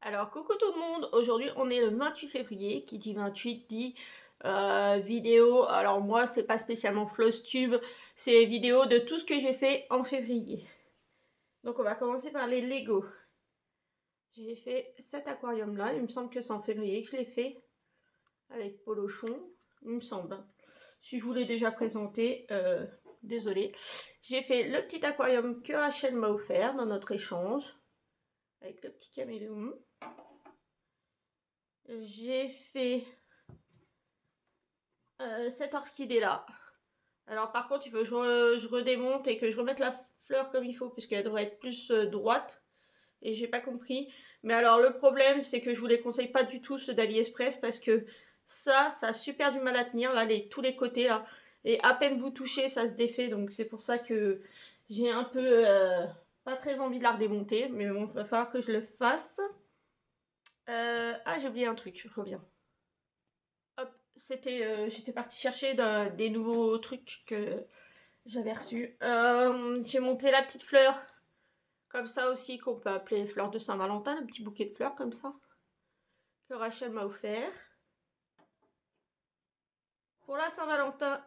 Alors, coucou tout le monde, aujourd'hui on est le 28 février, qui dit 28 dit vidéo. Alors moi c'est pas spécialement Flosstube, c'est vidéo de tout ce que j'ai fait en février. Donc on va commencer par les Lego. J'ai fait cet aquarium là, il me semble que c'est en février que je l'ai fait, avec Polochon, il me semble. Si je vous l'ai déjà présenté, désolé. J'ai fait le petit aquarium que Rachel m'a offert dans notre échange, avec le petit caméléon. J'ai fait cette orchidée là. Alors par contre il faut que je redémonte et que je remette la fleur comme il faut, puisqu'elle devrait être plus droite. Et j'ai pas compris. Mais alors le problème c'est que je vous les conseille pas du tout ceux d'AliExpress, parce que ça a super du mal à tenir là, tous les côtés là. Et à peine vous touchez ça se défait, donc c'est pour ça que j'ai un peu pas très envie de la redémonter. Mais bon, il va falloir que je le fasse. Ah, j'ai oublié un truc, je reviens. Hop, j'étais partie chercher des nouveaux trucs que j'avais reçus. J'ai monté la petite fleur, comme ça aussi, qu'on peut appeler fleur de Saint-Valentin, le petit bouquet de fleurs comme ça, que Rachel m'a offert. Pour la Saint-Valentin,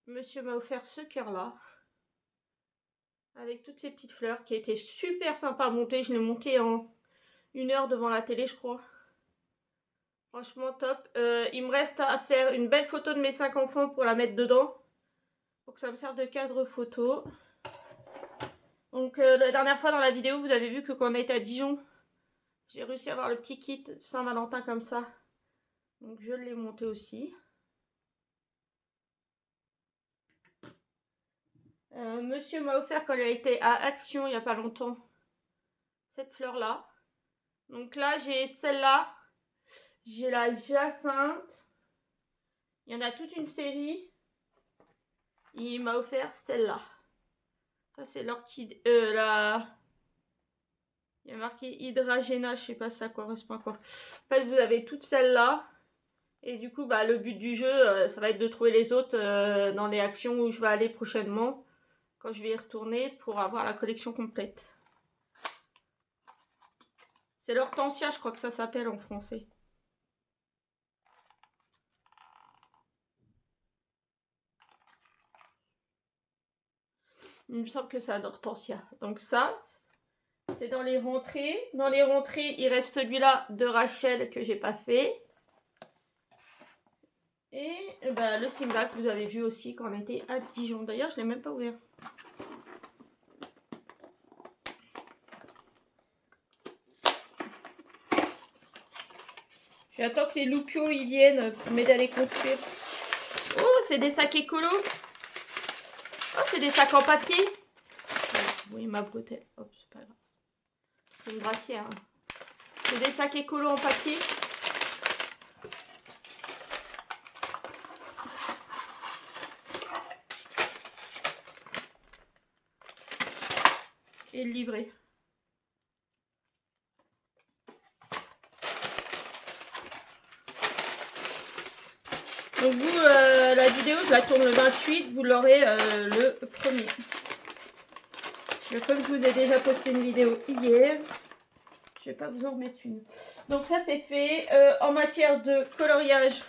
monsieur m'a offert ce cœur-là, avec toutes ces petites fleurs, qui a été super sympa à monter. Je l'ai monté en 1 heure devant la télé, je crois. Franchement top. Il me reste à faire une belle photo de mes 5 enfants pour la mettre dedans, pour que ça me serve de cadre photo. Donc la dernière fois dans la vidéo, vous avez vu que quand on était à Dijon, j'ai réussi à avoir le petit kit Saint-Valentin comme ça. Donc je l'ai monté aussi. Monsieur m'a offert, quand il a été à Action il n'y a pas longtemps, cette fleur-là. Donc là j'ai celle-là, j'ai la Jacinthe. Il y en a toute une série. Il m'a offert celle-là. Ça c'est l'orchidée, il y a marqué Hydragena, je sais pas ça correspond à quoi. En fait vous avez toutes celles-là. Et du coup bah, le but du jeu ça va être de trouver les autres dans les actions où je vais aller prochainement, quand je vais y retourner, pour avoir la collection complète. C'est l'hortensia, je crois que ça s'appelle en français. Il me semble que c'est un hortensia. Donc ça, c'est dans les rentrées. Dans les rentrées, il reste celui-là de Rachel que j'ai pas fait. Et bah, le Simba que vous avez vu aussi quand on était à Dijon. D'ailleurs, je l'ai même pas ouvert. J'attends que les loupiaux ils viennent pour m'aider à les construire. Oh, c'est des sacs écolo. Oh, c'est des sacs en papier. Oui, ma bretelle. Hop, c'est pas grave. C'est une brassière. Hein. C'est des sacs écolo en papier. Et le livret. Donc vous, la vidéo, je la tourne le 28, vous l'aurez le 1er. Comme je vous ai déjà posté une vidéo hier, je vais pas vous en remettre une. Donc ça c'est fait. En matière de coloriage,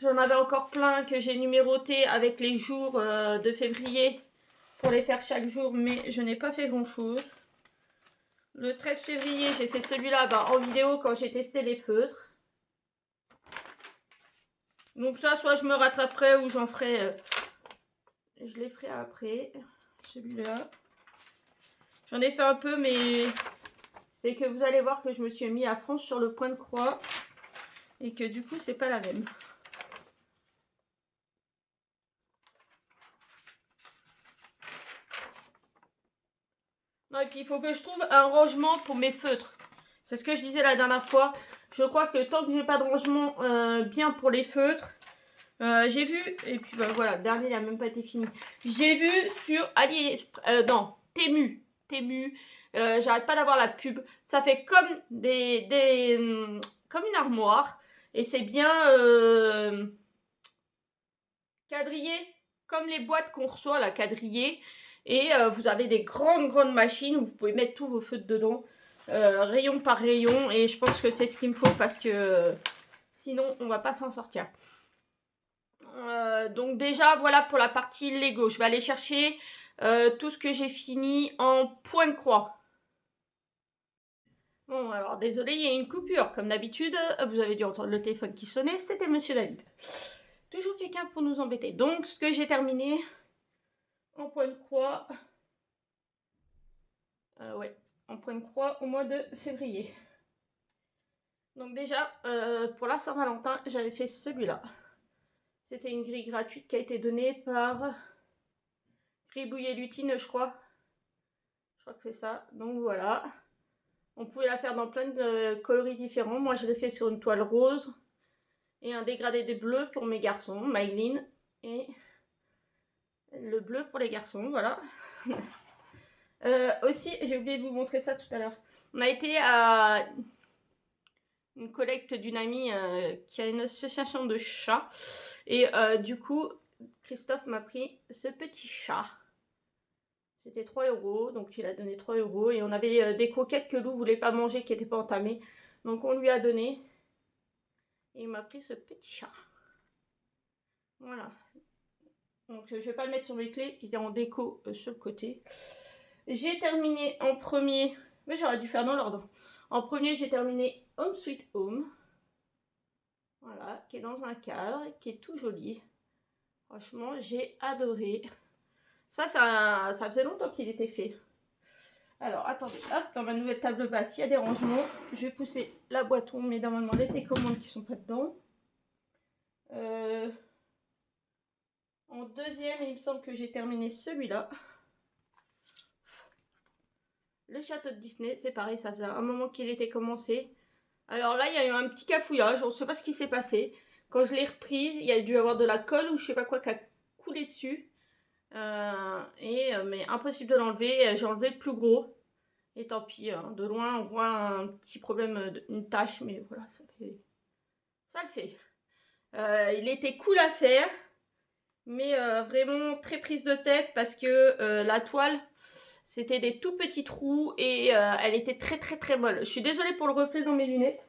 j'en avais encore plein que j'ai numéroté avec les jours de février pour les faire chaque jour, mais je n'ai pas fait grand chose. Le 13 février, j'ai fait celui-là en vidéo quand j'ai testé les feutres. Donc ça, soit je me rattraperai ou j'en ferai, je les ferai après. Celui-là, j'en ai fait un peu, mais c'est que vous allez voir que je me suis mis à fond sur le point de croix et que du coup c'est pas la même. Non, et puis il faut que je trouve un rangement pour mes feutres. C'est ce que je disais la dernière fois. Je crois que tant que j'ai pas de rangement bien pour les feutres, j'ai vu, et puis bah, voilà, le dernier n'a même pas été fini. J'ai vu sur AliExpress, non, Temu, j'arrête pas d'avoir la pub. Ça fait comme comme une armoire, et c'est bien quadrillé, comme les boîtes qu'on reçoit, la quadrillée. Et vous avez des grandes machines où vous pouvez mettre tous vos feutres dedans. rayon par rayon, et je pense que c'est ce qu'il me faut parce que sinon on va pas s'en sortir. Donc déjà voilà pour la partie Lego. Je vais aller chercher tout ce que j'ai fini en point de croix. Bon, alors désolé, il y a une coupure. Comme d'habitude, vous avez dû entendre le téléphone qui sonnait, c'était Monsieur David. Toujours quelqu'un pour nous embêter. Donc, ce que j'ai terminé en point de croix. Ouais, en point de croix au mois de février. Donc déjà, pour la Saint-Valentin, j'avais fait celui-là. C'était une grille gratuite qui a été donnée par Gribouille et Lutine, je crois. Je crois que c'est ça. Donc voilà. On pouvait la faire dans plein de coloris différents. Moi, je l'ai fait sur une toile rose et un dégradé de bleu pour mes garçons, Maïline, et le bleu pour les garçons, voilà. Aussi, j'ai oublié de vous montrer ça tout à l'heure. On a été à une collecte d'une amie qui a une association de chats. Et du coup, Christophe m'a pris ce petit chat. C'était 3 €, donc il a donné 3 €. Et on avait des croquettes que Lou voulait pas manger, qui n'étaient pas entamées. Donc on lui a donné. Et il m'a pris ce petit chat. Voilà. Donc je vais pas le mettre sur mes clés, il est en déco sur le côté. J'ai terminé en premier, mais j'aurais dû faire dans l'ordre. En premier, j'ai terminé Home Sweet Home. Voilà, qui est dans un cadre, qui est tout joli. Franchement, j'ai adoré. Ça faisait longtemps qu'il était fait. Alors, attendez, hop, dans ma nouvelle table basse, il y a des rangements. Je vais pousser la boîte, on met normalement les télécommandes qui sont pas dedans. En deuxième, il me semble que j'ai terminé celui-là. Le château de Disney, c'est pareil, ça faisait un moment qu'il était commencé. Alors là, il y a eu un petit cafouillage, on ne sait pas ce qui s'est passé. Quand je l'ai reprise, il y a dû avoir de la colle ou je sais pas quoi qui a coulé dessus. Mais impossible de l'enlever, j'ai enlevé le plus gros. Et tant pis, hein, de loin on voit un petit problème, une tache, mais voilà, ça le fait. Il était cool à faire, mais vraiment très prise de tête parce que la toile, c'était des tout petits trous et elle était très très très molle. Je suis désolée pour le reflet dans mes lunettes.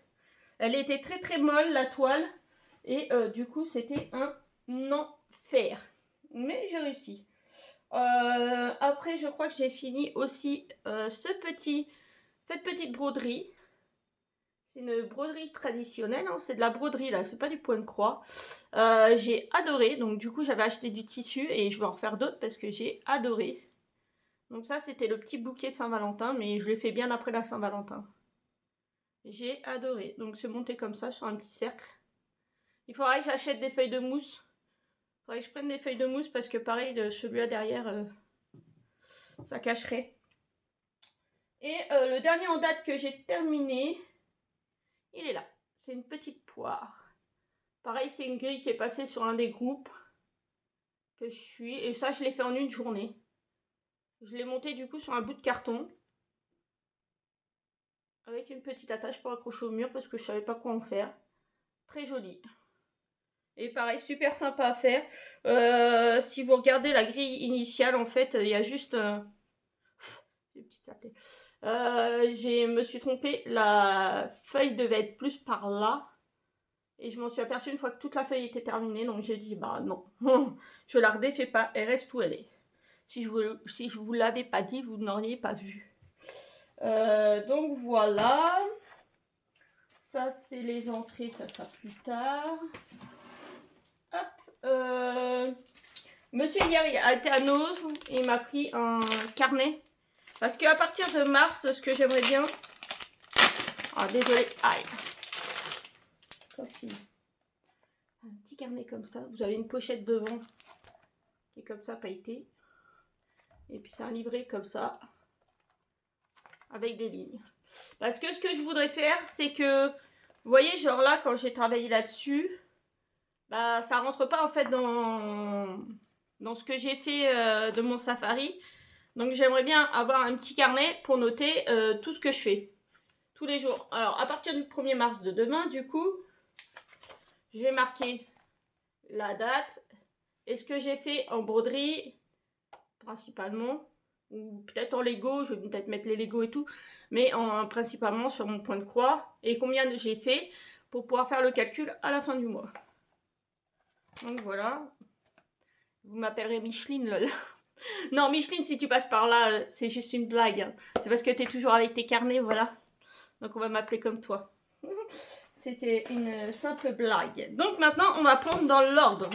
Elle était très très molle la toile et du coup c'était un enfer. Mais j'ai réussi. Après je crois que j'ai fini aussi cette petite broderie. C'est une broderie traditionnelle, hein, c'est de la broderie là, c'est pas du point de croix. J'ai adoré, donc du coup j'avais acheté du tissu et je vais en refaire d'autres parce que j'ai adoré. Donc ça c'était le petit bouquet Saint-Valentin, mais je l'ai fait bien après la Saint-Valentin. J'ai adoré, donc c'est monté comme ça sur un petit cercle. Il faudrait que j'achète des feuilles de mousse. Il faudrait que je prenne des feuilles de mousse parce que pareil, celui-là derrière, ça cacherait. Et le dernier en date que j'ai terminé, il est là. C'est une petite poire. Pareil, c'est une grille qui est passée sur un des groupes que je suis. Et ça, je l'ai fait en une journée. Je l'ai monté du coup sur un bout de carton. Avec une petite attache pour accrocher au mur parce que je savais pas quoi en faire. Très joli. Et pareil, super sympa à faire. Si vous regardez la grille initiale, en fait, il y a juste... je me suis trompée. La feuille devait être plus par là. Et je m'en suis aperçue une fois que toute la feuille était terminée. Donc j'ai dit, bah non, je la redéfais pas. Elle reste où elle est. Si je vous l'avais pas dit, vous n'auriez pas vu. Donc voilà. Ça, c'est les entrées. Ça sera plus tard. Hop. Monsieur hier, il a été à Nose et il m'a pris un carnet. Parce qu'à partir de mars, ce que j'aimerais bien... Ah, désolé. Aïe. Coffee. Un petit carnet comme ça. Vous avez une pochette devant qui est comme ça, pailletée. Et puis c'est un livret comme ça. Avec des lignes. Parce que ce que je voudrais faire, c'est que... Vous voyez, genre là, quand j'ai travaillé là-dessus, bah ça rentre pas en fait dans ce que j'ai fait de mon safari. Donc j'aimerais bien avoir un petit carnet pour noter tout ce que je fais. Tous les jours. Alors à partir du 1er mars de demain, du coup, je vais marquer la date et ce que j'ai fait en broderie, principalement. ou peut-être en Lego, je vais peut-être mettre les Lego et tout, mais principalement sur mon point de croix, et combien j'ai fait pour pouvoir faire le calcul à la fin du mois. Donc voilà, vous m'appellerez Micheline, lol. Non, Micheline, si tu passes par là, c'est juste une blague, hein. C'est parce que tu es toujours avec tes carnets, voilà. Donc on va m'appeler comme toi. C'était une simple blague. Donc maintenant, on va prendre dans l'ordre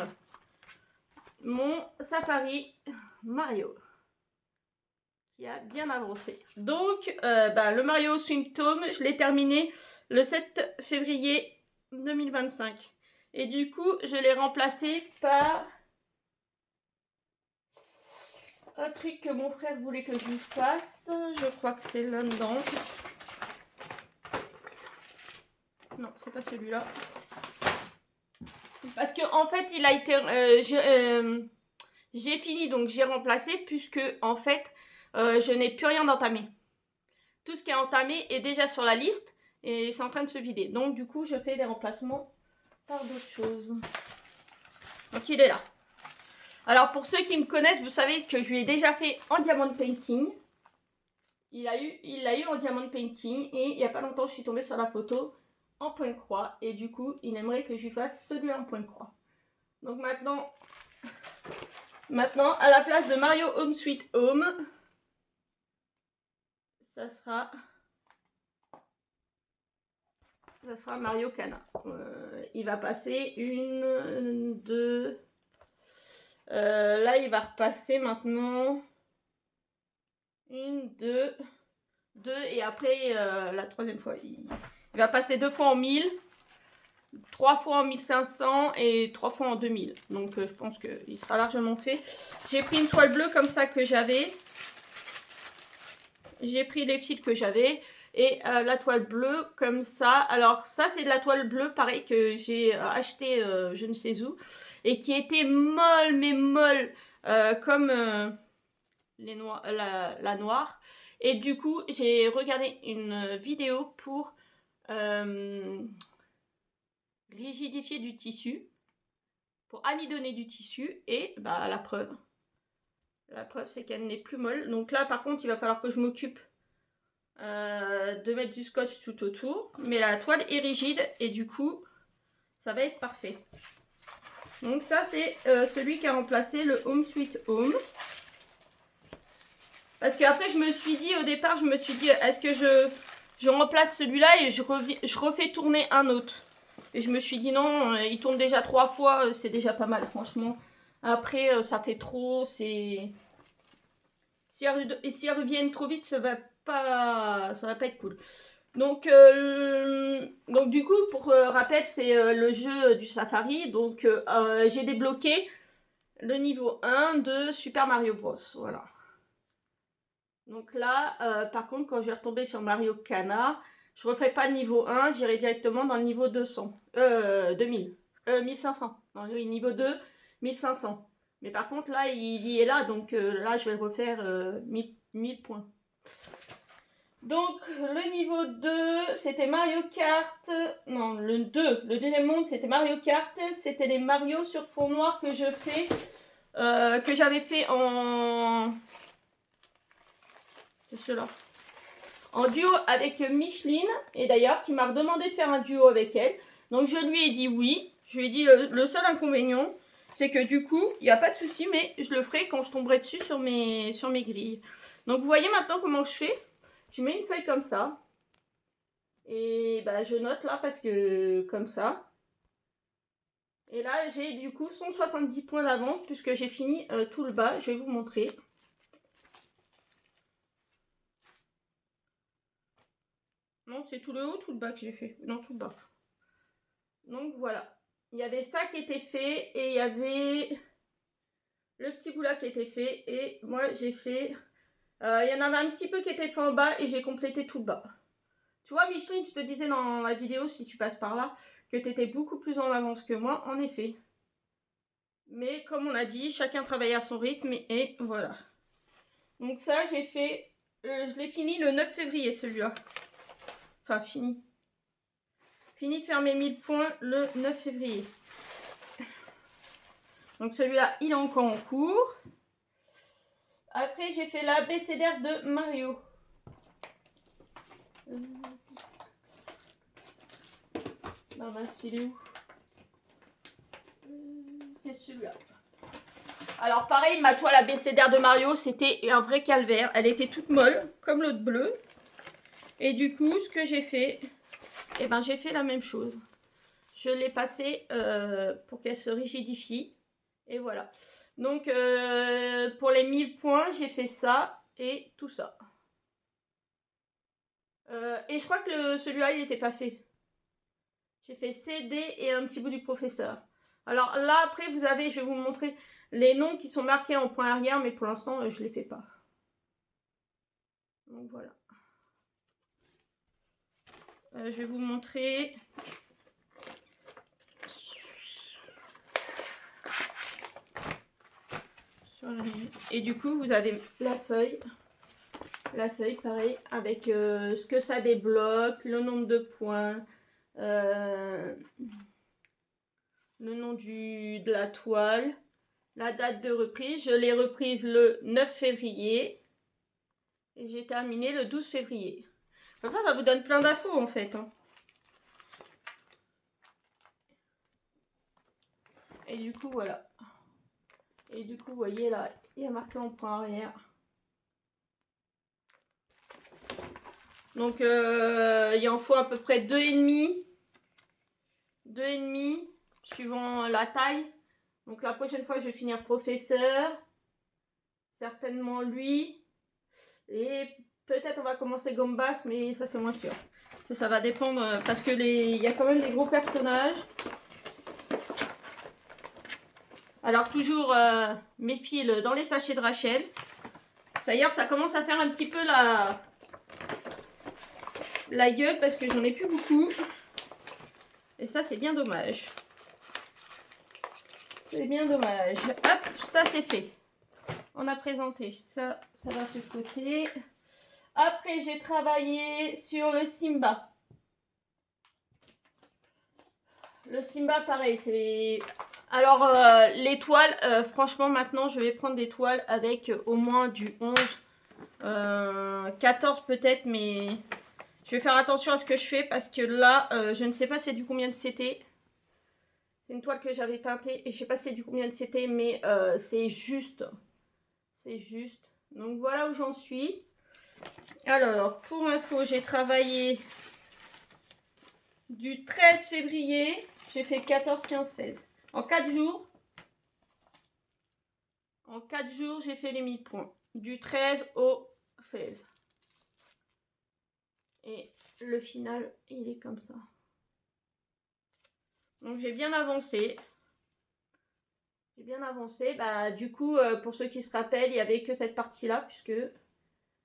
mon Safari Mario, qui a bien avancé. Donc, le Mario Symptom, je l'ai terminé le 7 février 2025. Et du coup, je l'ai remplacé par un truc que mon frère voulait que je lui fasse. Je crois que c'est là-dedans. Non, c'est pas celui-là. Parce que en fait, il a été... j'ai fini, donc j'ai remplacé, puisque en fait, je n'ai plus rien d'entamé. Tout ce qui est entamé est déjà sur la liste et c'est en train de se vider. Donc du coup, je fais des remplacements par d'autres choses. Donc il est là. Alors pour ceux qui me connaissent, vous savez que je lui ai déjà fait en diamond painting. Il l'a eu en diamond painting et il n'y a pas longtemps, je suis tombée sur la photo en point de croix. Et du coup, il aimerait que je lui fasse celui en point de croix. Donc maintenant, à la place de Mario Home Sweet Home, ça sera Mario Kana. Il va passer une, deux. Là, il va repasser maintenant. Une, deux. Et après, la troisième fois, il va passer 2 fois en 1000, 3 fois en 1500 et 3 fois en 2000. Donc, je pense qu'il sera largement fait. J'ai pris une toile bleue comme ça que j'avais. J'ai pris les fils que j'avais. Et la toile bleue comme ça. Alors ça c'est de la toile bleue pareil que j'ai acheté je ne sais où. Et qui était molle mais molle comme la noire. Et du coup j'ai regardé une vidéo pour rigidifier du tissu. Pour amidonner du tissu. Et bah la preuve. La preuve c'est qu'elle n'est plus molle. Donc là par contre il va falloir que je m'occupe de mettre du scotch tout autour, mais la toile est rigide et du coup ça va être parfait. Donc ça c'est celui qui a remplacé le Home Sweet Home, parce que après je me suis dit au départ, je me suis dit est-ce que je remplace celui-là et je refais tourner un autre, et je me suis dit non, il tourne déjà 3 fois, c'est déjà pas mal franchement. Après ça fait trop, c'est si elles reviennent trop vite, ça va pas être cool. Donc du coup, pour rappel, c'est le jeu du Safari. Donc j'ai débloqué le niveau 1 de Super Mario Bros. Voilà. Donc là, par contre, quand je vais retomber sur Mario Kana, je refais pas le niveau 1, j'irai directement dans le niveau 200. 2000. 1500. Non, oui, niveau 2, 1500. Mais par contre, là, il y est là, donc là, je vais refaire 1000 points. Donc, le niveau 2, c'était Mario Kart. Non, le 2, le deuxième monde, c'était Mario Kart. C'était les Mario sur fond noir que je fais. Que j'avais fait en... C'est ceux-là. En duo avec Micheline. Et d'ailleurs, qui m'a demandé de faire un duo avec elle. Donc, je lui ai dit oui. Je lui ai dit le seul inconvénient, c'est que du coup, il n'y a pas de souci, mais je le ferai quand je tomberai dessus sur mes grilles. Donc, vous voyez maintenant comment je fais. Je mets une feuille comme ça. Et bah, je note là parce que comme ça. Et là, j'ai du coup 170 points d'avance puisque j'ai fini tout le bas. Je vais vous montrer. Non, c'est tout le haut, tout le bas que j'ai fait. Non, tout le bas. Donc voilà. Il y avait ça qui était fait et il y avait le petit bout là qui était fait. Et moi, j'ai fait... il y en avait un petit peu qui était fait en bas et j'ai complété tout le bas. Tu vois, Micheline, je te disais dans la vidéo, si tu passes par là, que tu étais beaucoup plus en avance que moi, en effet. Mais comme on a dit, chacun travaille à son rythme et voilà. Donc ça, j'ai fait... je l'ai fini le 9 février, celui-là. Enfin, fini. Fini de faire mes 1000 points le 9 février. Donc celui-là, il est encore en cours. Après, j'ai fait l'abécédaire de Mario. Non, mince, il est où? C'est celui-là. Alors pareil, ma toile abécédaire de Mario, c'était un vrai calvaire. Elle était toute molle, comme l'autre bleue. Et du coup, ce que j'ai fait, eh ben, j'ai fait la même chose. Je l'ai passée pour qu'elle se rigidifie. Et voilà. Donc, pour les 1000 points, j'ai fait ça et tout ça. Et je crois que celui-là, il n'était pas fait. J'ai fait C, D et un petit bout du professeur. Alors là, après, vous avez, je vais vous montrer les noms qui sont marqués en point arrière, mais pour l'instant, je ne les fais pas. Donc voilà. Je vais vous montrer. Et du coup, vous avez la feuille. La feuille, pareil, avec ce que ça débloque, le nombre de points, le nom de la toile, la date de reprise. Je l'ai reprise le 9 février et j'ai terminé le 12 février. Comme ça vous donne plein d'infos en fait. Hein. Et du coup, voilà. Et du coup, vous voyez là, il y a marqué en point arrière. Donc, il en faut à peu près 2,5. 2,5 suivant la taille. Donc la prochaine fois, je vais finir professeur. Certainement lui. Et peut-être on va commencer Gombas, mais ça c'est moins sûr. Ça va dépendre parce que il y a quand même des gros personnages. Alors toujours mes fils dans les sachets de Rachel. D'ailleurs, ça commence à faire un petit peu la gueule parce que j'en ai plus beaucoup. Et ça, c'est bien dommage. C'est bien dommage. Hop, ça c'est fait. On a présenté ça, ça va sur le côté. Après, j'ai travaillé sur le Simba. Le Simba, pareil, c'est... Alors, les toiles, franchement, maintenant, je vais prendre des toiles avec au moins du 11, 14 peut-être, mais je vais faire attention à ce que je fais parce que là, je ne sais pas c'est du combien de CT. C'est une toile que j'avais teintée et je sais pas c'est du combien de CT, mais c'est juste. C'est juste. Donc, voilà où j'en suis. Alors, pour info, j'ai travaillé du 13 février, j'ai fait 14, 15, 16. En 4 jours, j'ai fait les 1000 points. Du 13 au 16. Et le final, il est comme ça. Donc j'ai bien avancé. J'ai bien avancé. Bah, du coup, pour ceux qui se rappellent, il n'y avait que cette partie-là, puisque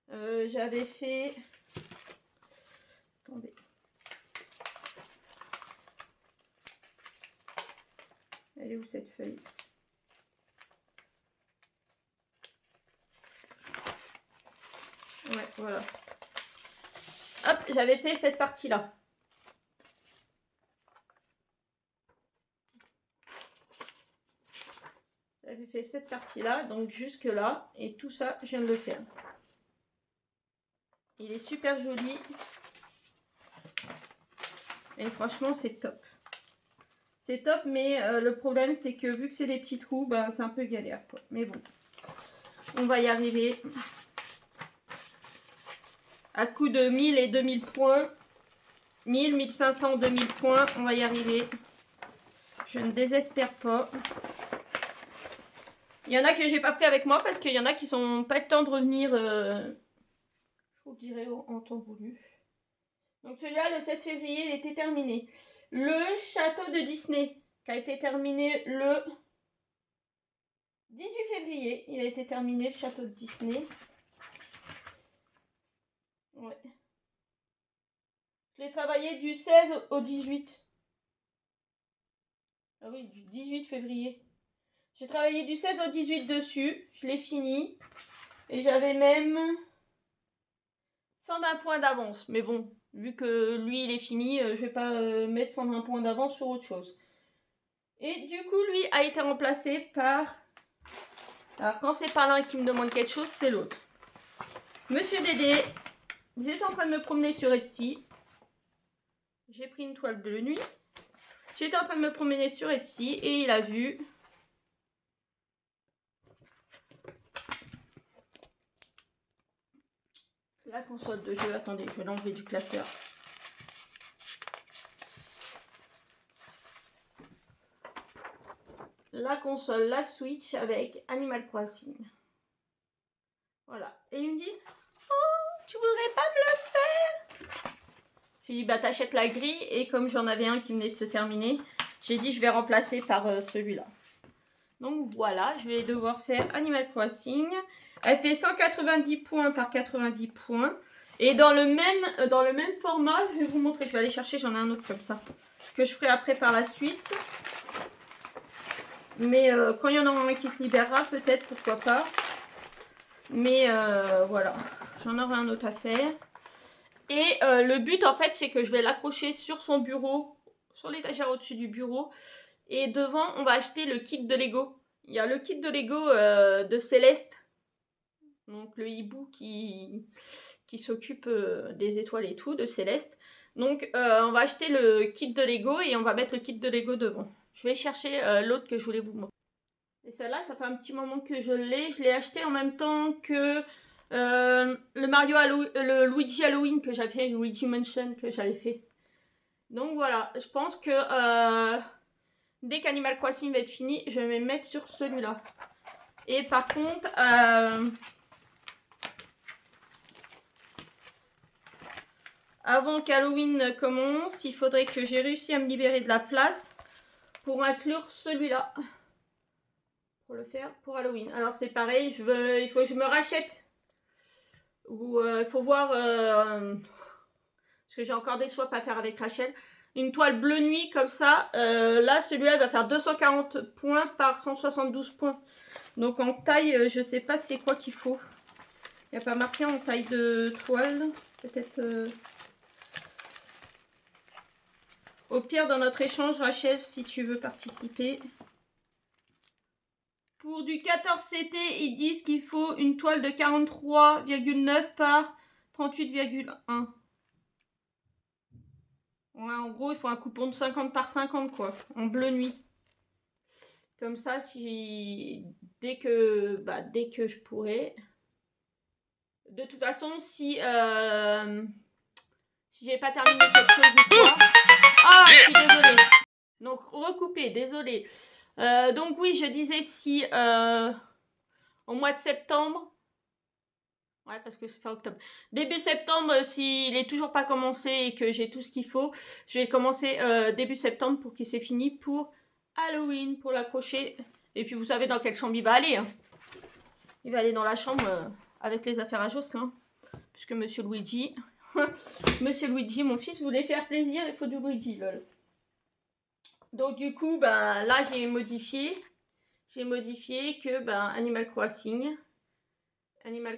j'avais fait... Attendez. Elle est où cette feuille? Ouais, voilà. Hop, j'avais fait cette partie-là. J'avais fait cette partie-là, donc jusque là, et tout ça, je viens de le faire. Il est super joli. Et franchement, c'est top. C'est top, mais le problème, c'est que vu que c'est des petits trous, ben, c'est un peu galère, quoi. Mais bon, on va y arriver. À coup de 1000 et 2000 points, 1000, 1500, 2000 points, on va y arriver. Je ne désespère pas. Il y en a que j'ai pas pris avec moi parce qu'il y en a qui sont pas le temps de revenir, je vous dirais, en temps voulu. Donc celui-là, le 16 février, il était terminé. Le château de Disney, qui a été terminé le 18 février. Il a été terminé, le château de Disney. Ouais. Je l'ai travaillé du 16 au 18. Ah oui, du 18 février. J'ai travaillé du 16 au 18 dessus. Je l'ai fini. Et j'avais même 120 points d'avance. Mais bon, vu que lui, il est fini, je vais pas mettre 120 points d'avance sur autre chose. Et du coup, lui a été remplacé par Alors quand c'est pas l'un qui me demande quelque chose, c'est l'autre. Monsieur Dédé, j'étais en train de me promener sur Etsy. J'ai pris une toile de nuit. J'étais en train de me promener sur Etsy et il a vu la console de jeu. Attendez, je vais l'enlever du classeur. La console, la Switch avec Animal Crossing. Voilà. Et il me dit, oh, tu voudrais pas me le faire? J'ai dit, bah t'achètes la grille. Et comme j'en avais un qui venait de se terminer, j'ai dit, je vais remplacer par celui-là. Donc voilà, je vais devoir faire Animal Crossing. Elle fait 190 points par 90 points. Et dans le même format, je vais vous montrer. Je vais aller chercher, j'en ai un autre comme ça. Que je ferai après par la suite. Mais quand il y en aura un qui se libérera, peut-être, pourquoi pas. Mais voilà, j'en aurai un autre à faire. Et le but, en fait, c'est que je vais l'accrocher sur son bureau, sur l'étagère au-dessus du bureau. Et devant, on va acheter le kit de Lego. Il y a le kit de Lego de Céleste. Donc le hibou qui s'occupe des étoiles et tout, de Céleste. Donc on va acheter le kit de Lego et on va mettre le kit de Lego devant. Je vais chercher l'autre que je voulais vous montrer. Et celle-là, ça fait un petit moment que je l'ai. Je l'ai acheté en même temps que le Luigi Halloween que j'avais fait, Luigi Mansion que j'avais fait. Donc voilà, je pense que dès qu'Animal Crossing va être fini, je vais me mettre sur celui-là. Et par contre, avant qu'Halloween commence, il faudrait que j'ai réussi à me libérer de la place pour inclure celui-là. Pour le faire pour Halloween. Alors c'est pareil, il faut que je me rachète. Ou il faut voir, parce que j'ai encore des swaps à faire avec Rachel. Une toile bleu nuit comme ça. Là, celui-là va faire 240 points par 172 points. Donc en taille, je sais pas c'est quoi qu'il faut. Il n'y a pas marqué en taille de toile. Peut-être... Au pire, dans notre échange, Rachel, si tu veux participer. Pour du 14 CT, ils disent qu'il faut une toile de 43,9 par 38,1. Ouais, en gros, il faut un coupon de 50 par 50, quoi. En bleu nuit. Comme ça, si dès que je pourrai. De toute façon, si j'ai pas terminé quelque chose ou quoi. Ah, je suis désolée. Donc, recouper, désolée. Donc oui, je disais si au mois de septembre. Ouais, parce que c'est fin octobre. Début septembre, s'il est toujours pas commencé et que j'ai tout ce qu'il faut, je vais commencer début septembre pour qu'il s'est fini pour Halloween, pour l'accrocher. Et puis vous savez dans quelle chambre il va aller. Hein. Il va aller dans la chambre avec les affaires à Jocelyn. Puisque Monsieur Luigi, Monsieur Luigi, mon fils voulait faire plaisir, il faut du Luigi, lol. Donc du coup, ben, là j'ai modifié que Animal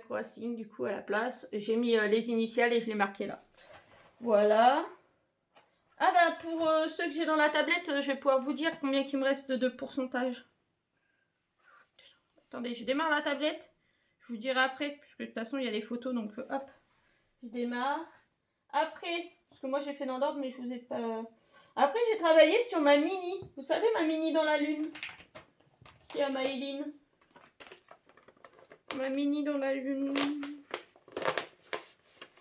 Crossing, du coup à la place, j'ai mis les initiales et je l'ai marqué là. Voilà. Ah bah pour ceux que j'ai dans la tablette, je vais pouvoir vous dire combien il me reste de pourcentage. Attendez, je démarre la tablette. Je vous dirai après, puisque de toute façon il y a les photos, donc hop, je démarre. Après, parce que moi j'ai fait dans l'ordre, mais je vous ai pas... Après j'ai travaillé sur ma mini. Vous savez ma mini dans la lune qui est à Maëline. Ma mini dans la lune.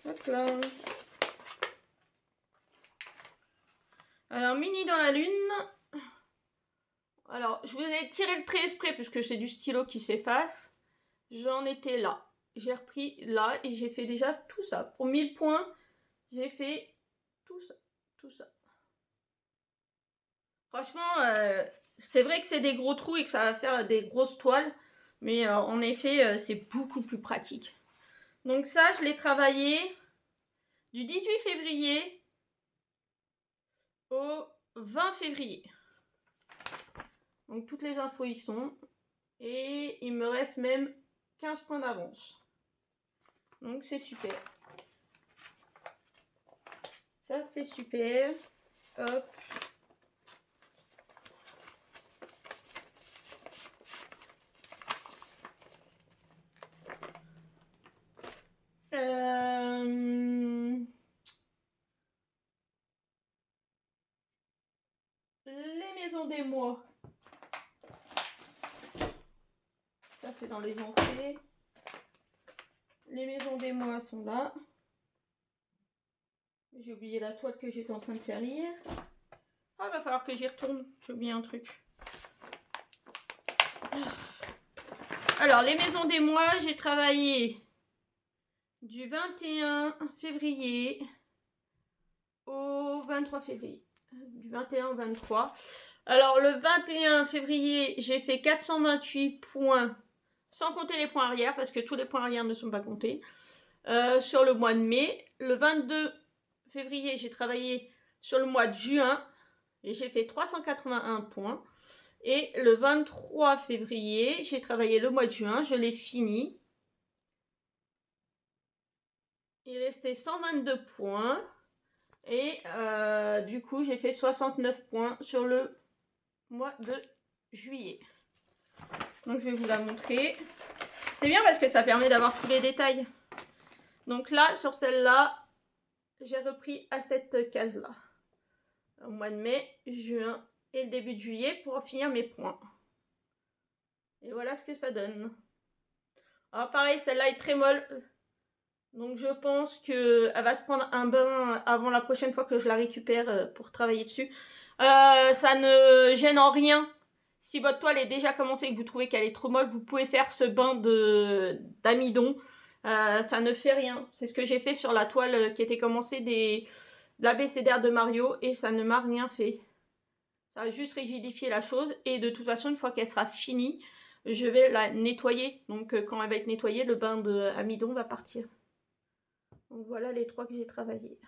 Hop là. Alors, mini dans la lune. Alors, je vous ai tiré le trait exprès puisque c'est du stylo qui s'efface. J'en étais là. J'ai repris là et j'ai fait déjà tout ça. Pour 1000 points, j'ai fait tout ça. Tout ça. Franchement, c'est vrai que c'est des gros trous et que ça va faire des grosses toiles. Mais en effet, c'est beaucoup plus pratique. Donc ça, je l'ai travaillé du 18 février au 20 février. Donc toutes les infos y sont. Et il me reste même 15 points d'avance. Donc c'est super. Ça c'est super. Hop. Les maisons des mois. Ça, c'est dans les entrées. Les maisons des mois sont là. J'ai oublié la toile que j'étais en train de faire hier. Ah, il va falloir que j'y retourne. J'ai oublié un truc. Alors, les maisons des mois, j'ai travaillé du 21 février au 23 février. Du 21 au 23. Alors, le 21 février, j'ai fait 428 points, sans compter les points arrière, parce que tous les points arrière ne sont pas comptés, sur le mois de mai. Le 22 février, j'ai travaillé sur le mois de juin, et j'ai fait 381 points. Et le 23 février, j'ai travaillé le mois de juin, je l'ai fini. Il restait 122 points. Et du coup, j'ai fait 69 points sur le mois de juillet. Donc, je vais vous la montrer. C'est bien parce que ça permet d'avoir tous les détails. Donc là, sur celle-là, j'ai repris à cette case-là. Au mois de mai, juin et le début de juillet pour finir mes points. Et voilà ce que ça donne. Alors pareil, celle-là est très molle. Donc je pense qu'elle va se prendre un bain avant la prochaine fois que je la récupère pour travailler dessus. Ça ne gêne en rien. Si votre toile est déjà commencée et que vous trouvez qu'elle est trop molle, vous pouvez faire ce bain d'amidon. Ça ne fait rien. C'est ce que j'ai fait sur la toile qui était commencée de l'abécédaire de Mario et ça ne m'a rien fait. Ça a juste rigidifié la chose et de toute façon, une fois qu'elle sera finie, je vais la nettoyer. Donc quand elle va être nettoyée, le bain d'amidon va partir. Donc voilà les trois que j'ai travaillés.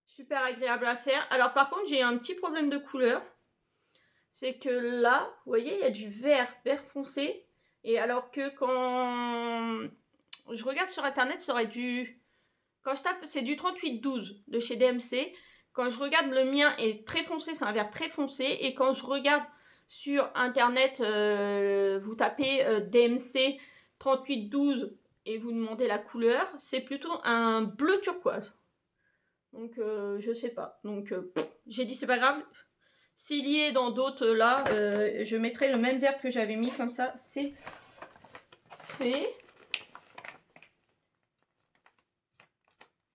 Super agréable à faire. Alors par contre, j'ai un petit problème de couleur. C'est que là, vous voyez, il y a du vert foncé. Et alors que quand je regarde sur internet, ça aurait dû... Quand je tape, c'est du 3812 de chez DMC. Quand je regarde, le mien est très foncé, c'est un vert très foncé. Et quand je regarde sur internet, vous tapez DMC 3812 et vous demandez la couleur, c'est plutôt un bleu turquoise. Donc je sais pas. Donc j'ai dit c'est pas grave. S'il y est dans d'autres là, je mettrai le même vert que j'avais mis, comme ça c'est fait.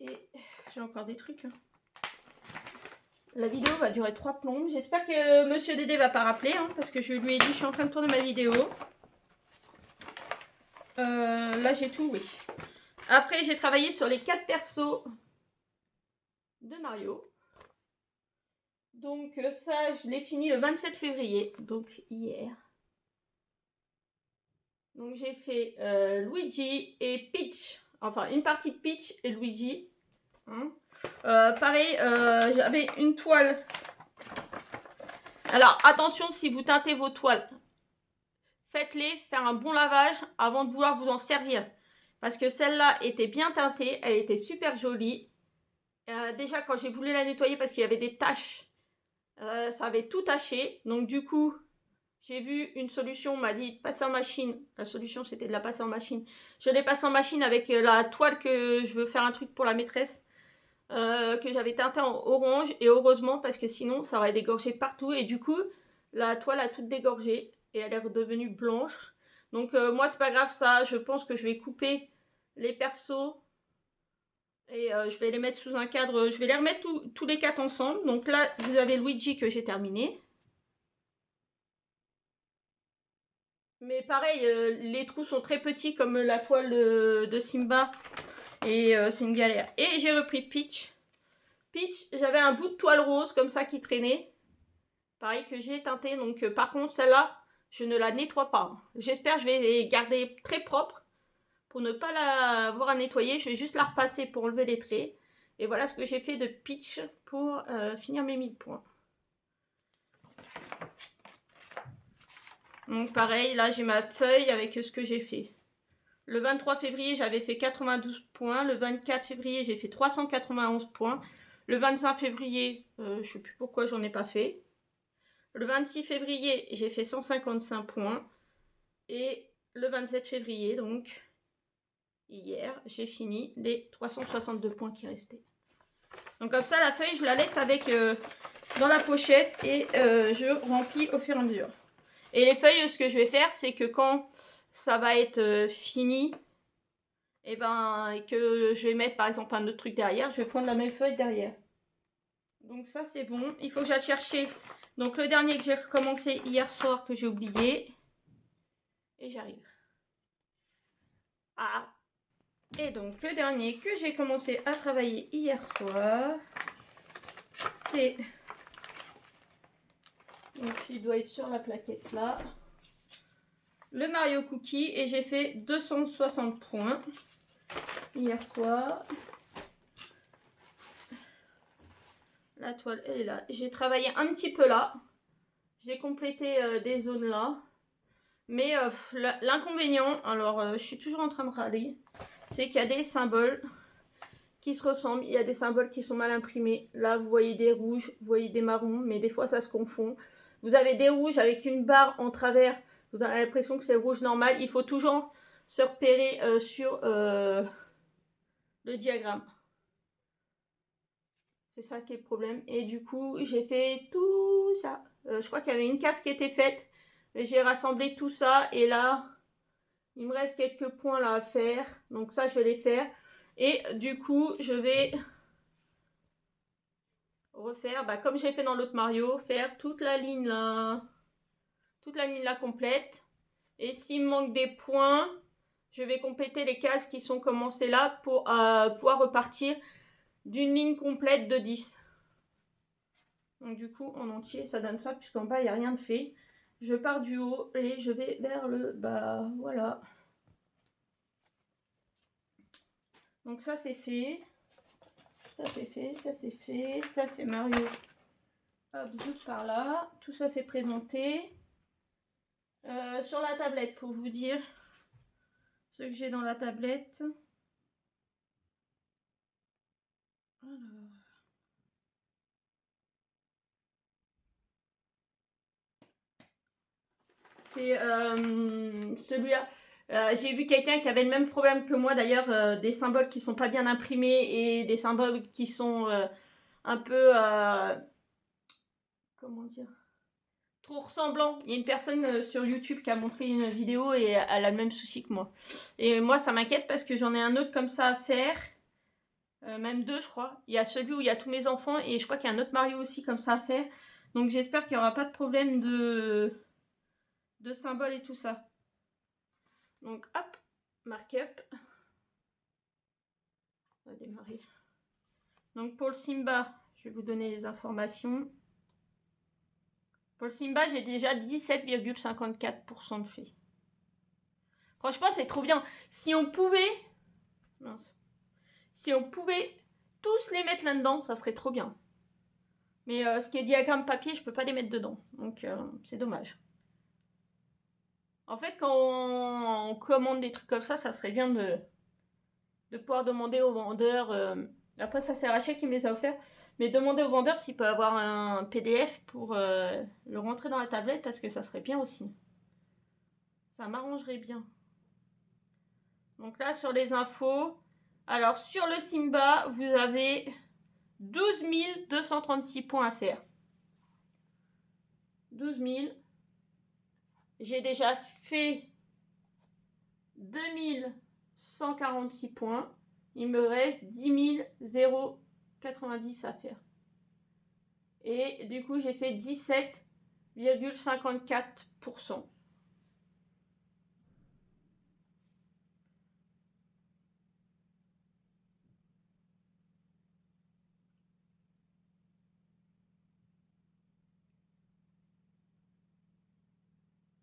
Et j'ai encore des trucs. Hein. La vidéo va durer 3 plombes. J'espère que Monsieur Dédé va pas rappeler, hein, parce que je lui ai dit je suis en train de tourner ma vidéo. Là j'ai tout, oui. Après j'ai travaillé sur les 4 persos de Mario. Donc ça je l'ai fini le 27 février, donc hier. Donc j'ai fait Luigi et Peach. Enfin une partie de Peach et Luigi. Hein. Pareil, j'avais une toile. Alors attention, si vous teintez vos toiles, faites-les faire un bon lavage avant de vouloir vous en servir. Parce que celle-là était bien teintée, elle était super jolie. Déjà quand j'ai voulu la nettoyer parce qu'il y avait des taches, ça avait tout taché. Donc du coup, j'ai vu une solution, on m'a dit de passer en machine. La solution c'était de la passer en machine. Je l'ai passée en machine avec la toile que je veux faire un truc pour la maîtresse. Que j'avais teinté en orange. Et heureusement parce que sinon ça aurait dégorgé partout. Et du coup la toile a toute dégorgé. Et elle est redevenue blanche. Donc moi c'est pas grave ça. Je pense que je vais couper les persos. Et je vais les mettre sous un cadre. Je vais les remettre tous les 4 ensemble. Donc là vous avez Luigi que j'ai terminé. Mais pareil, les trous sont très petits comme la toile de Simba. Et c'est une galère. Et j'ai repris Peach. Peach, j'avais un bout de toile rose comme ça qui traînait. Pareil que j'ai teinté. Donc par contre, celle-là, je ne la nettoie pas. J'espère que je vais les garder très propres. Pour ne pas la avoir à nettoyer, je vais juste la repasser pour enlever les traits. Et voilà ce que j'ai fait de Peach pour finir mes 1000 points. Donc pareil, là j'ai ma feuille avec ce que j'ai fait. Le 23 février, j'avais fait 92 points. Le 24 février, j'ai fait 391 points. Le 25 février, je ne sais plus pourquoi j'en ai pas fait. Le 26 février, j'ai fait 155 points. Et le 27 février, donc, hier, j'ai fini les 362 points qui restaient. Donc comme ça, la feuille, je la laisse avec dans la pochette et je remplis au fur et à mesure. Et les feuilles, ce que je vais faire, c'est que quand ça va être fini, et que je vais mettre par exemple un autre truc derrière, je vais prendre la même feuille derrière. Donc ça c'est bon. Il faut que j'aille chercher donc le dernier que j'ai recommencé hier soir que j'ai oublié. Et j'arrive. Ah. Et donc le dernier que j'ai commencé à travailler hier soir, c'est... Donc il doit être sur la plaquette là. Le Mario Cookie et j'ai fait 260 points hier soir. La toile, elle est là. J'ai travaillé un petit peu là. J'ai complété des zones là. Mais l'inconvénient, alors je suis toujours en train de râler, c'est qu'il y a des symboles qui se ressemblent. Il y a des symboles qui sont mal imprimés. Là, vous voyez des rouges, vous voyez des marrons, mais des fois, ça se confond. Vous avez des rouges avec une barre en travers. Vous avez l'impression que c'est le rouge normal. Il faut toujours se repérer sur le diagramme. C'est ça qui est le problème. Et du coup, j'ai fait tout ça. Je crois qu'il y avait une case qui était faite. J'ai rassemblé tout ça. Et là, il me reste quelques points là à faire. Donc ça, je vais les faire. Et du coup, je vais refaire, comme j'ai fait dans l'autre Mario, faire toute la ligne là. Toute la ligne là complète. Et s'il me manque des points, je vais compléter les cases qui sont commencées là pour pouvoir repartir d'une ligne complète de 10. Donc du coup, en entier, ça donne ça, puisqu'en bas, il n'y a rien de fait. Je pars du haut et je vais vers le bas. Voilà. Donc ça, c'est fait. Ça, c'est fait. Ça, c'est fait. Ça, c'est Mario. Hop, zut par là. Tout ça, c'est présenté. Sur la tablette, pour vous dire ce que j'ai dans la tablette. Alors... c'est celui-là. J'ai vu quelqu'un qui avait le même problème que moi d'ailleurs, des symboles qui sont pas bien imprimés et des symboles qui sont un peu, comment dire, trop ressemblants. Il y a une personne sur YouTube qui a montré une vidéo et elle a le même souci que moi. Et moi ça m'inquiète parce que j'en ai un autre comme ça à faire, même deux je crois. Il y a celui où il y a tous mes enfants et je crois qu'il y a un autre Mario aussi comme ça à faire. Donc j'espère qu'il n'y aura pas de problème de symboles et tout ça. Donc hop, mark-up. On va démarrer. Donc pour le Simba, je vais vous donner les informations. Pour le Simba, j'ai déjà 17,54% de fait. Franchement, c'est trop bien. Si on pouvait... Mince. Si on pouvait tous les mettre là-dedans, ça serait trop bien. Mais ce qui est diagramme papier, je peux pas les mettre dedans. Donc c'est dommage. En fait, quand on commande des trucs comme ça serait bien de pouvoir demander au vendeur... après, ça c'est Rachel qui me les a offerts. Mais demander au vendeur s'il peut avoir un PDF pour le rentrer dans la tablette parce que ça serait bien aussi. Ça m'arrangerait bien. Donc là, sur les infos... Alors, sur le Simba, vous avez 12 236 points à faire. 12 000. J'ai déjà fait 2146 points. Il me reste 10 090 à faire. Et du coup, j'ai fait 17,54%.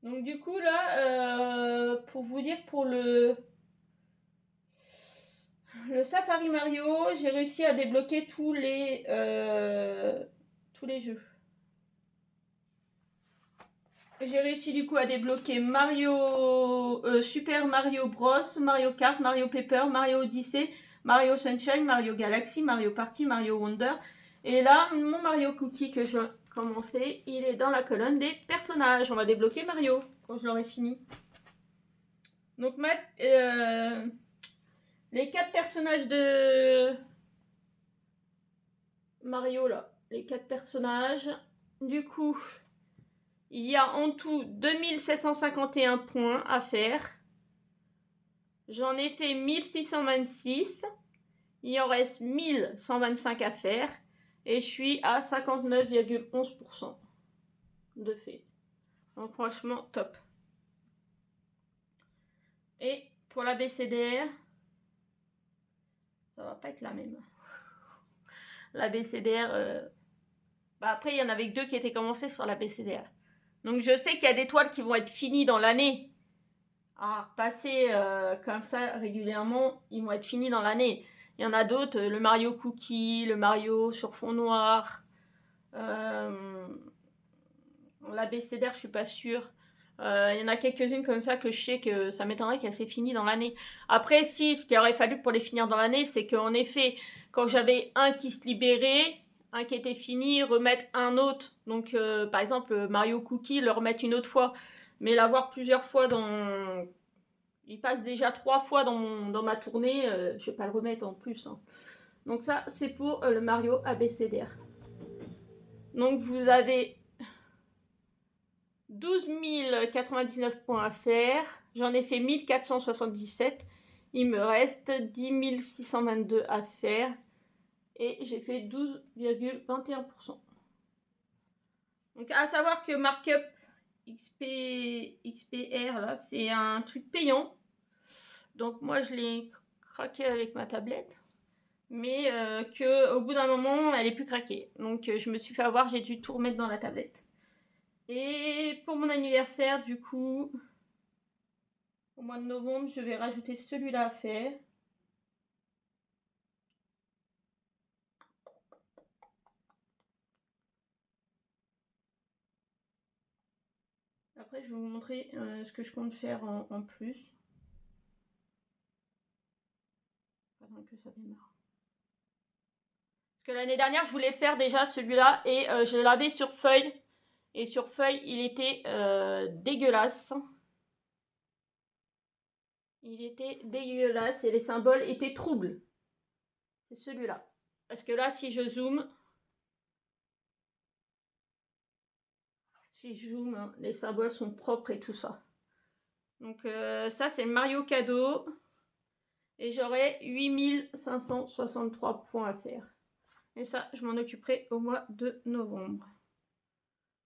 Donc du coup là, pour vous dire, pour le Safari Mario, j'ai réussi à débloquer tous les jeux. J'ai réussi du coup à débloquer Super Mario Bros, Mario Kart, Mario Paper, Mario Odyssey, Mario Sunshine, Mario Galaxy, Mario Party, Mario Wonder. Et là, mon Mario Cookie que je vais commencer, il est dans la colonne des personnages. On va débloquer Mario quand je l'aurai fini. Donc les 4 personnages de Mario là. Les 4 personnages. Du coup, il y a en tout 2751 points à faire. J'en ai fait 1626. Il en reste 1125 à faire. Et je suis à 59,11% de fait. Donc franchement, top. Et pour la BCDR, ça va pas être la même. La BCDR, après il y en avait que 2 qui étaient commencés sur la BCDR. Donc je sais qu'il y a des toiles qui vont être finies dans l'année. À repasser comme ça régulièrement, ils vont être finis dans l'année. Il y en a d'autres, le Mario Cookie, le Mario sur fond noir. La BCDR, je suis pas sûre. Il y en a quelques-unes comme ça que je sais que ça m'étonnerait qu'elles s'aient finies dans l'année. Après, si, ce qu'il aurait fallu pour les finir dans l'année, c'est qu'en effet, quand j'avais un qui se libérait, un qui était fini, remettre un autre. Donc, par exemple, Mario Cookie, le remettre une autre fois. Mais l'avoir plusieurs fois dans... Il passe déjà 3 fois dans ma tournée, je vais pas le remettre en plus. Hein. Donc ça, c'est pour le Mario ABCDR. Donc vous avez 12 099 points à faire. J'en ai fait 1477. Il me reste 10 622 à faire. Et j'ai fait 12,21%. Donc à savoir que Markup XPR, là, c'est un truc payant. Donc moi, je l'ai craqué avec ma tablette. Mais qu'au bout d'un moment, elle est plus craquée. Donc je me suis fait avoir, j'ai dû tout remettre dans la tablette. Et pour mon anniversaire, du coup, au mois de novembre, je vais rajouter celui-là à faire. Après, je vais vous montrer ce que je compte faire en plus. Pendant que ça démarre. Parce que l'année dernière, je voulais faire déjà celui-là et je l'avais sur feuille. Et sur feuille, il était dégueulasse. Il était dégueulasse et les symboles étaient troubles. C'est celui-là. Parce que là, si je zoome, hein, les symboles sont propres et tout ça. Donc ça, c'est Mario cadeau. Et j'aurai 8563 points à faire. Et ça, je m'en occuperai au mois de novembre.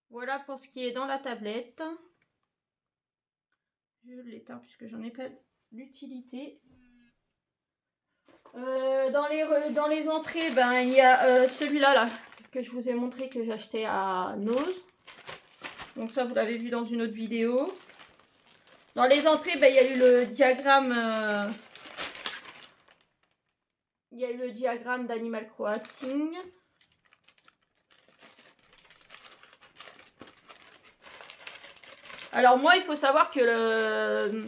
Voilà pour ce qui est dans la tablette. Je l'éteins puisque j'en ai pas l'utilité. Dans les entrées, ben, il y a celui-là là, que je vous ai montré que j'ai acheté à Nose. Donc ça, vous l'avez vu dans une autre vidéo. Dans les entrées, ben, il y a eu le diagramme... il y a eu le diagramme d'Animal Crossing. Alors moi, il faut savoir que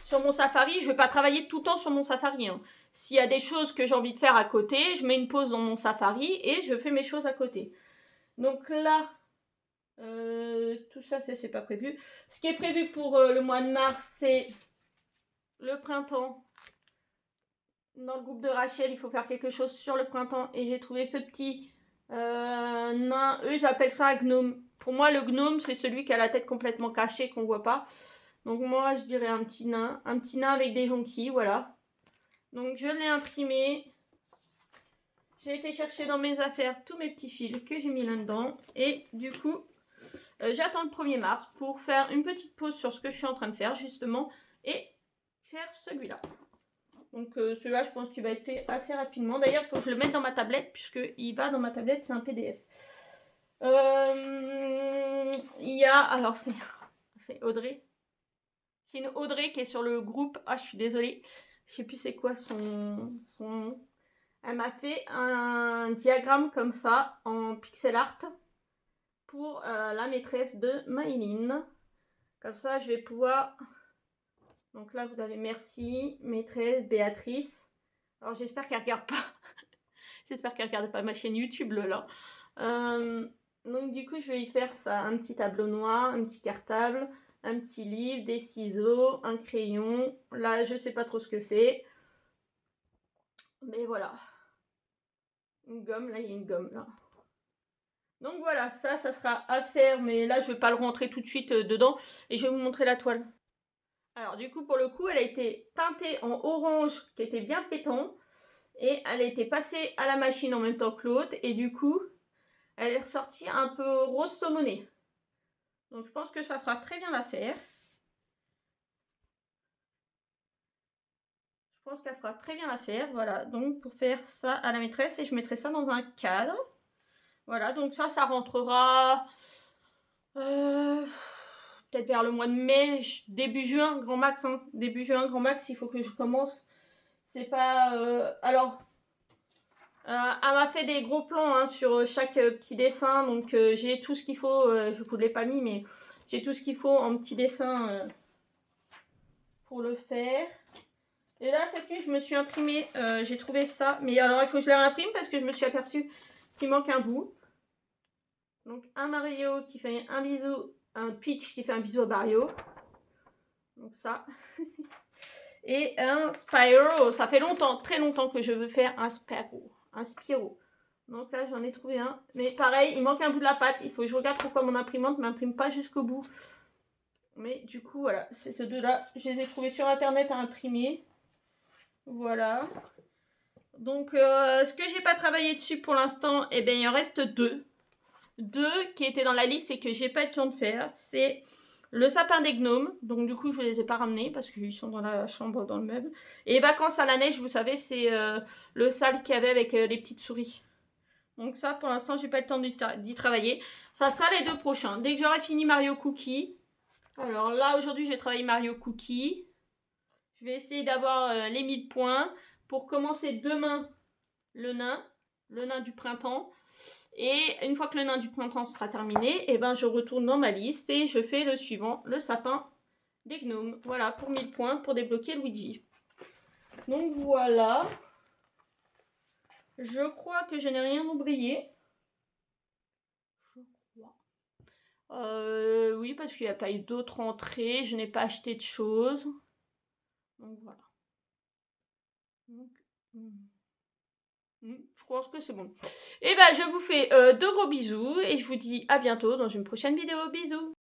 sur mon Safari, je ne vais pas travailler tout le temps sur mon Safari. Hein. S'il y a des choses que j'ai envie de faire à côté, je mets une pause dans mon Safari et je fais mes choses à côté. Donc là, tout ça, c'est pas prévu. Ce qui est prévu pour le mois de mars, c'est le printemps. Dans le groupe de Rachel, il faut faire quelque chose sur le printemps. Et j'ai trouvé ce petit nain. Eux, j'appelle ça un gnome. Pour moi, le gnome, c'est celui qui a la tête complètement cachée, qu'on voit pas. Donc moi, je dirais un petit nain. Un petit nain avec des jonquilles, voilà. Donc je l'ai imprimé. J'ai été chercher dans mes affaires tous mes petits fils que j'ai mis là-dedans. Et du coup, j'attends le 1er mars pour faire une petite pause sur ce que je suis en train de faire, justement. Et faire celui-là. Donc celui-là, je pense qu'il va être fait assez rapidement. D'ailleurs, il faut que je le mette dans ma tablette, puisqu'il va dans ma tablette, c'est un PDF. Il y a... Alors, c'est Audrey. C'est une Audrey qui est sur le groupe. Ah, je suis désolée. Je sais plus c'est quoi son nom. Elle m'a fait un diagramme comme ça, en pixel art, pour la maîtresse de Maïline. Comme ça, je vais pouvoir... Donc là, vous avez merci, maîtresse, Béatrice. Alors, j'espère qu'elle ne regarde pas. J'espère qu'elle ne regarde pas ma chaîne YouTube, là. Donc, du coup, je vais y faire ça. Un petit tableau noir, un petit cartable, un petit livre, des ciseaux, un crayon. Là, je ne sais pas trop ce que c'est. Mais voilà. Une gomme, là, il y a une gomme, là. Donc voilà, ça sera à faire, mais là, je ne vais pas le rentrer tout de suite dedans. Et je vais vous montrer la toile. Alors du coup, pour le coup, elle a été teintée en orange, qui était bien pétant. Et elle a été passée à la machine en même temps que l'autre. Et du coup, elle est ressortie un peu rose saumonée. Donc je pense que ça fera très bien l'affaire. Je pense qu'elle fera très bien l'affaire. Voilà, donc pour faire ça à la maîtresse. Et je mettrai ça dans un cadre. Voilà, donc ça rentrera peut-être vers le mois de mai, début juin, grand max. Hein. Début juin, grand max, il faut que je commence. C'est pas... alors, elle m'a fait des gros plans hein, sur chaque petit dessin. Donc j'ai tout ce qu'il faut. Je ne vous l'ai pas mis, mais j'ai tout ce qu'il faut en petit dessin pour le faire. Et là, cette nuit, je me suis imprimé. J'ai trouvé ça. Mais alors, il faut que je la réimprime parce que je me suis aperçue qu'il manque un bout. Donc, un Mario qui fait un bisou. Un Peach qui fait un bisou à Mario. Donc ça. Et un Spyro. Ça fait longtemps, très longtemps que je veux faire un Spyro. Un Spyro. Donc là, j'en ai trouvé un. Mais pareil, il manque un bout de la patte. Il faut que je regarde pourquoi mon imprimante ne m'imprime pas jusqu'au bout. Mais du coup, voilà. C'est ces deux-là. Je les ai trouvés sur Internet à imprimer. Voilà. Donc, ce que j'ai pas travaillé dessus pour l'instant, eh bien, il en reste deux. Deux qui étaient dans la liste et que j'ai pas eu le temps de faire. C'est le sapin des gnomes. Donc, du coup, je les ai pas ramenés parce qu'ils sont dans la chambre, dans le meuble. Et vacances à la neige, vous savez, c'est le sale qu'il y avait avec les petites souris. Donc, ça, pour l'instant, j'ai pas eu le temps d'y travailler. Ça sera les deux prochains. Dès que j'aurai fini Mario Cookie. Alors là, aujourd'hui, je vais travailler Mario Cookie. Je vais essayer d'avoir les 1000 points. Pour commencer demain, le nain du printemps. Et une fois que le nain du printemps sera terminé, et ben je retourne dans ma liste et je fais le suivant, le sapin des gnomes. Voilà, pour 1000 points pour débloquer Luigi. Donc voilà. Je crois que je n'ai rien oublié. Oui, parce qu'il n'y a pas eu d'autres entrées. Je n'ai pas acheté de choses. Donc voilà. Donc, je pense que c'est bon. Et ben je vous fais de gros bisous et je vous dis à bientôt dans une prochaine vidéo. Bisous.